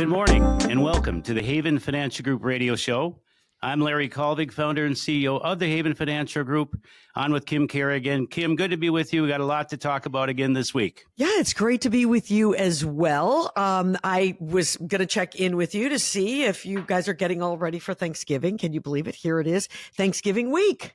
Good morning and welcome to the Haven Financial Group radio show. I'm Larry Colvig, founder and CEO of the Haven Financial Group, on with Kim Kerrigan. Kim, good to be with you. We got a lot to talk about again this week. Yeah, it's great to be with you as well. I was going to check in with you to see if you guys are getting all ready for Thanksgiving. Can you believe it? Here it is, Thanksgiving week.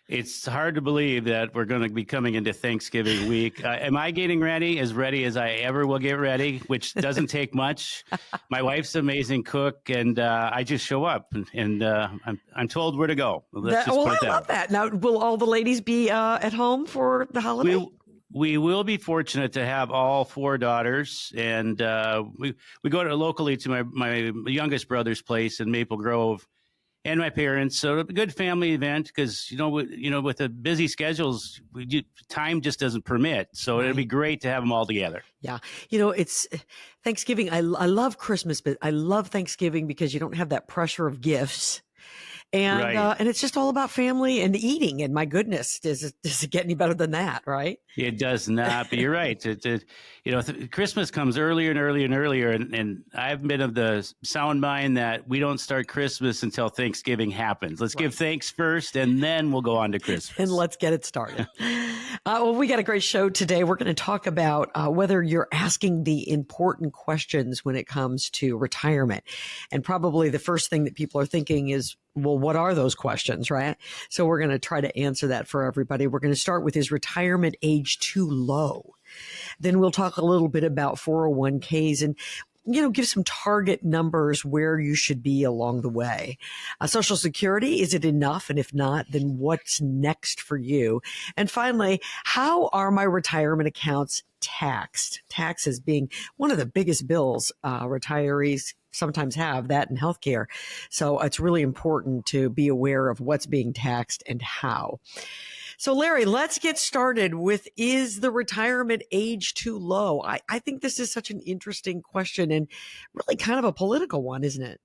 It's hard to believe that we're going to be coming into Thanksgiving week. Am I getting ready as I ever will get ready, which doesn't take much. My wife's an amazing cook, and I just show up, and I'm told where to go. I love that. Now, will all the ladies be at home for the holiday? We will be fortunate to have all four daughters, and we go locally to my youngest brother's place in Maple Grove, and my parents. So a good family event because with the busy schedules, time just doesn't permit. So It'll be great to have them all together. Yeah, it's Thanksgiving. I love Christmas, but I love Thanksgiving because you don't have that pressure of gifts. And it's just all about family and eating. And my goodness, does it get any better than that, right? It does not, but you're right. Christmas comes earlier and earlier and earlier. And I've been of the sound mind that we don't start Christmas until Thanksgiving happens. Let's give thanks first, and then we'll go on to Christmas. And let's get it started. Well, we got a great show today. We're going to talk about whether you're asking the important questions when it comes to retirement. And probably the first thing that people are thinking is, well, what are those questions, right? So we're going to try to answer that for everybody. We're going to start with, is retirement age too low? Then we'll talk a little bit about 401ks and give some target numbers where you should be along the way. Social Security, is it enough? And if not, then what's next for you? And finally, how are my retirement accounts taxed? Taxes being one of the biggest bills retirees sometimes have, that in healthcare. So it's really important to be aware of what's being taxed and how. So Larry, let's get started with, is the retirement age too low? I think this is such an interesting question and really kind of a political one, isn't it?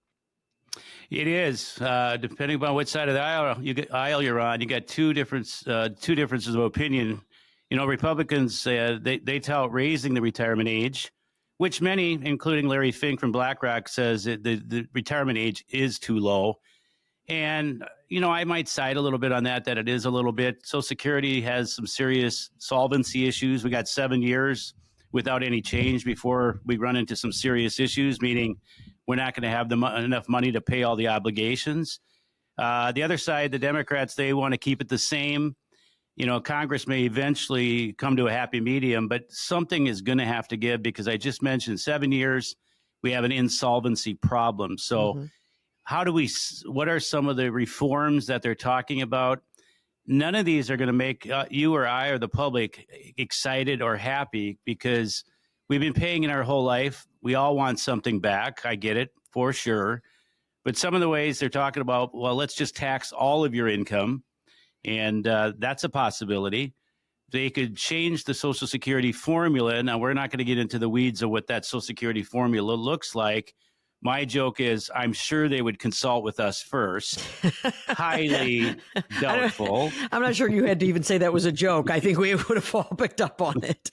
It is. Depending upon which side of the aisle you're on, you got two differences of opinion. Republicans, they tout raising the retirement age, which many, including Larry Fink from BlackRock, says that the retirement age is too low. And, I might side a little bit on that it is a little bit. Social Security has some serious solvency issues. We got 7 years without any change before we run into some serious issues, meaning we're not going to have enough money to pay all the obligations. The other side, the Democrats, they want to keep it the same. Congress may eventually come to a happy medium, but something is going to have to give, because I just mentioned 7 years, we have an insolvency problem. So what are some of the reforms that they're talking about? None of these are going to make you or I or the public excited or happy, because we've been paying in our whole life. We all want something back. I get it, for sure. But some of the ways they're talking about, well, let's just tax all of your income. And that's a possibility. They could change the Social Security formula. Now, we're not going to get into the weeds of what that Social Security formula looks like. My joke is, I'm sure they would consult with us first. Highly doubtful. I'm not sure you had to even say that was a joke. I think we would have all picked up on it.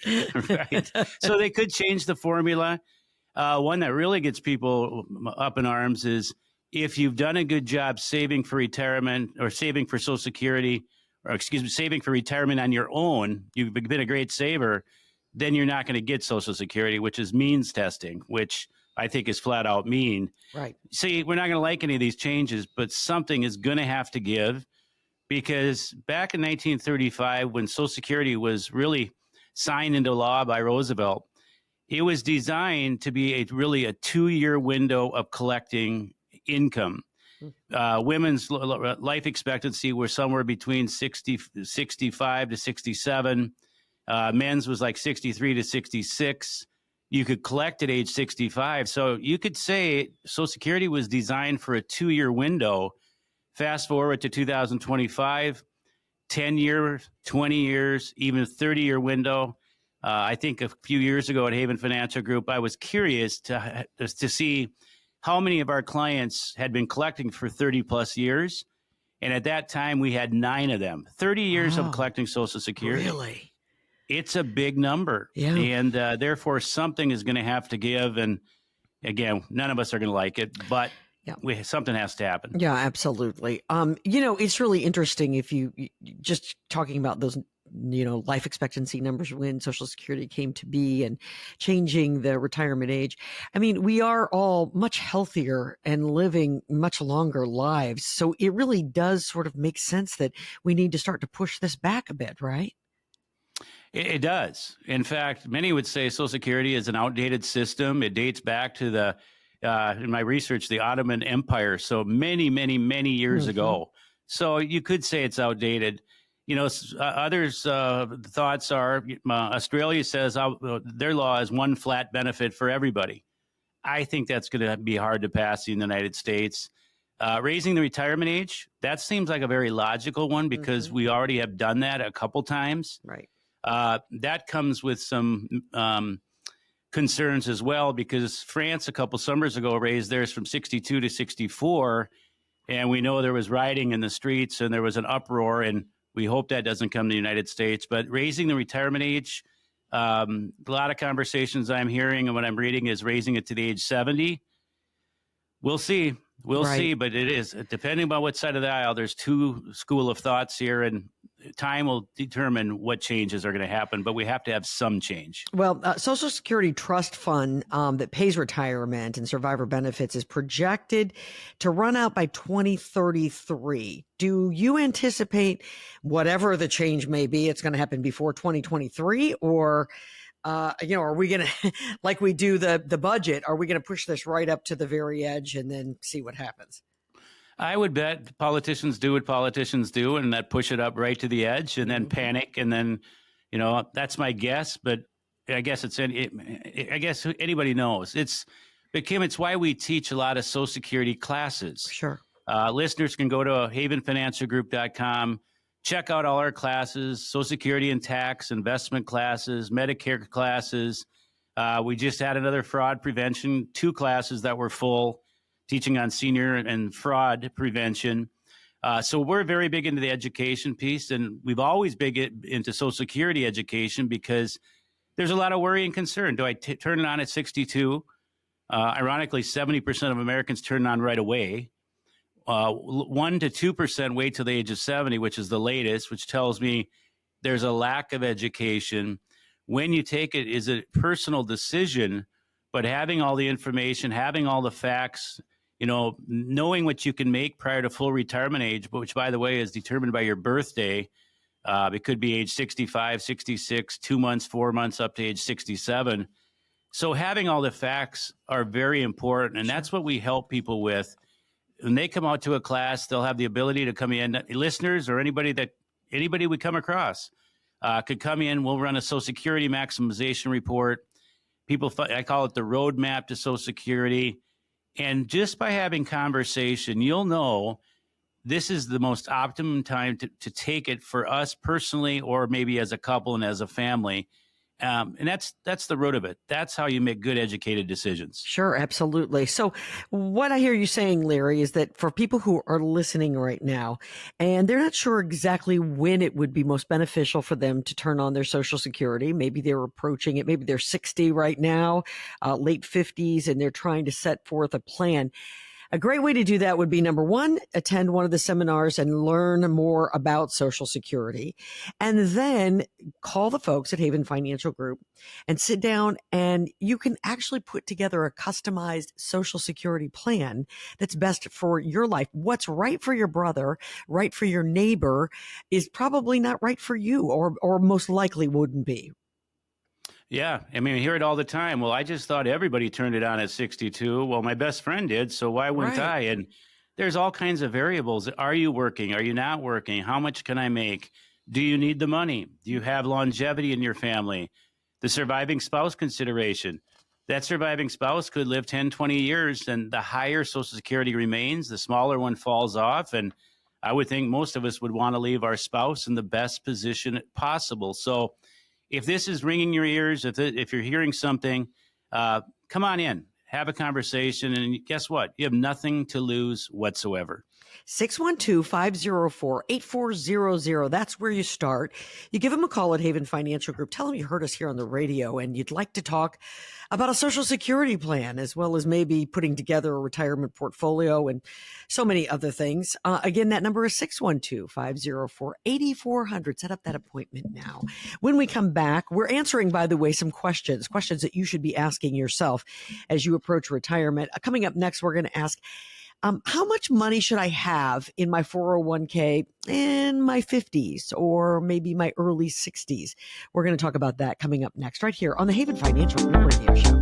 Right. So they could change the formula. One that really gets people up in arms is, if you've done a good job saving for retirement or saving for Social Security, saving for retirement on your own, you've been a great saver, then you're not going to get Social Security, which is means testing, which I think is flat out mean. Right. See, we're not going to like any of these changes, but something is going to have to give, because back in 1935, when Social Security was really signed into law by Roosevelt, it was designed to be really a 2-year window of collecting income. Women's life expectancy was somewhere between 65 to 67. Men's was like 63 to 66. You could collect at age 65. So you could say Social Security was designed for a 2-year window. Fast forward to 2025, 10 years, 20 years, even a 30-year window. I think a few years ago at Haven Financial Group, I was curious to see how many of our clients had been collecting for 30 plus years. And at that time, we had 9 of them. 30 years of collecting Social Security. Really? It's a big number. Yeah. And therefore, something is going to have to give. And Again, none of us are going to like it, but Yeah. something has to happen. Yeah, absolutely. It's really interesting if you just talking about those, life expectancy numbers when Social Security came to be and changing the retirement age. I mean, we are all much healthier and living much longer lives. So it really does sort of make sense that we need to start to push this back a bit, right? It does. In fact, many would say Social Security is an outdated system. It dates back to in my research, the Ottoman Empire. So many, many, many years ago. So you could say it's outdated. Others' thoughts are Australia says their law is one flat benefit for everybody. I think that's going to be hard to pass in the United States. Raising the retirement age, that seems like a very logical one because we already have done that a couple times. Right. That comes with some concerns as well because France a couple summers ago raised theirs from 62 to 64, and we know there was rioting in the streets and there was an uproar, and we hope that doesn't come to the United States. But raising the retirement age, a lot of conversations I'm hearing and what I'm reading is raising it to the age 70. We'll see. We'll see, but it is depending on what side of the aisle. There's two school of thoughts here, and time will determine what changes are going to happen. But we have to have some change. Well, Social Security Trust Fund that pays retirement and survivor benefits is projected to run out by 2033. Do you anticipate whatever the change may be, it's going to happen before 2023, or? Are we going to, like we do the budget, are we going to push this right up to the very edge and then see what happens? I would bet politicians do what politicians do and that push it up right to the edge and then panic. And then, that's my guess, but I guess I guess anybody knows Kim, it's why we teach a lot of Social Security classes. Sure. Listeners can go to havenfinancialgroup.com. Check out all our classes, Social Security and tax, investment classes, Medicare classes. We just had another fraud prevention, 2 classes that were full, teaching on senior and fraud prevention. So we're very big into the education piece, and we've always big into Social Security education because there's a lot of worry and concern. Do I turn it on at 62? Ironically, 70% of Americans turn it on right away. 1 to 2% wait till the age of 70, which is the latest, which tells me there's a lack of education. When you take it is a personal decision, but having all the information, having all the facts, knowing what you can make prior to full retirement age, which, by the way, is determined by your birthday. It could be age 65, 66, 2 months, 4 months, up to age 67. So having all the facts are very important, and that's what we help people with. When they come out to a class, they'll have the ability to come in. Listeners or anybody we come across could come in. We'll run a Social Security maximization report. I call it the roadmap to Social Security. And just by having conversation, you'll know this is the most optimum time to take it for us personally, or maybe as a couple and as a family. And that's the root of it. That's how you make good, educated decisions. Sure, absolutely. So what I hear you saying, Larry, is that for people who are listening right now and they're not sure exactly when it would be most beneficial for them to turn on their Social Security, maybe they're approaching it, maybe they're 60 right now, late 50s, and they're trying to set forth a plan. A great way to do that would be, number one, attend one of the seminars and learn more about Social Security. And then call the folks at Haven Financial Group and sit down, and you can actually put together a customized Social Security plan that's best for your life. What's right for your brother, right for your neighbor, is probably not right for you, or most likely wouldn't be. Yeah, I mean, I hear it all the time. Well, I just thought everybody turned it on at 62. Well, my best friend did, so why wouldn't I? And there's all kinds of variables. Are you working? Are you not working? How much can I make? Do you need the money? Do you have longevity in your family? The surviving spouse consideration. That surviving spouse could live 10, 20 years, and the higher Social Security remains, the smaller one falls off. And I would think most of us would want to leave our spouse in the best position possible. So if this is ringing your ears, if you're hearing something, come on in, have a conversation, and guess what? You have nothing to lose whatsoever. 612-504-8400. That's where you start. You give them a call at Haven Financial Group. Tell them you heard us here on the radio and you'd like to talk about a Social Security plan, as well as maybe putting together a retirement portfolio and so many other things. Again, that number is 612-504-8400. Set up that appointment now. When we come back, we're answering, by the way, some questions that you should be asking yourself as you approach retirement. Coming up next, we're going to ask, how much money should I have in my 401k in my 50s or maybe my early 60s? We're going to talk about that coming up next, right here on the Haven Financial Group Radio Show.